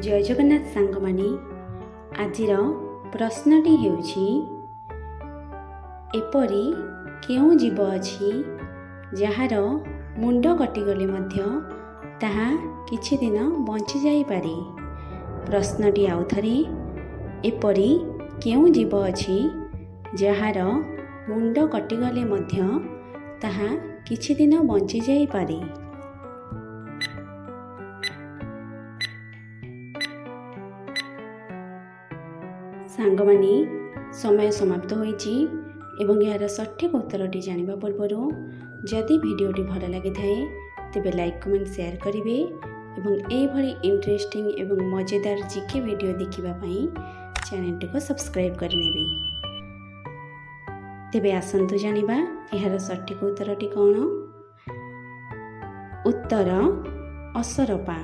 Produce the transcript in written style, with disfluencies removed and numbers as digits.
जय जगन्नाथ सांग मानी आजिर प्रश्नटी हेउछि एपरी केउं जीव अछि जहार मुंड कटिगले मध्य ताहा किछि दिन बंची जाई पारे। प्रश्नटी आउ थरे एपरी केउं जीव अछि जहार मुंड कटिगले मध्य ताहा किछि दिन बंची जाई पारे। सांगमानी समय समाप्त होईची एवं यार सठिक उत्तरटी जानिबा पूर्वरु जदि भिडियोटी भल लगी थाए तेबे लाइक कमेंट शेयर करिवे एवं एई भली इंटरेस्टिंग एवं मजेदार जीके वीडियो देखिबा पई चैनलटी को सब्सक्राइब करिनेबे। तेबे आसंतु जानिबा यार सठिक उत्तरटी कोन। उत्तर असरपा।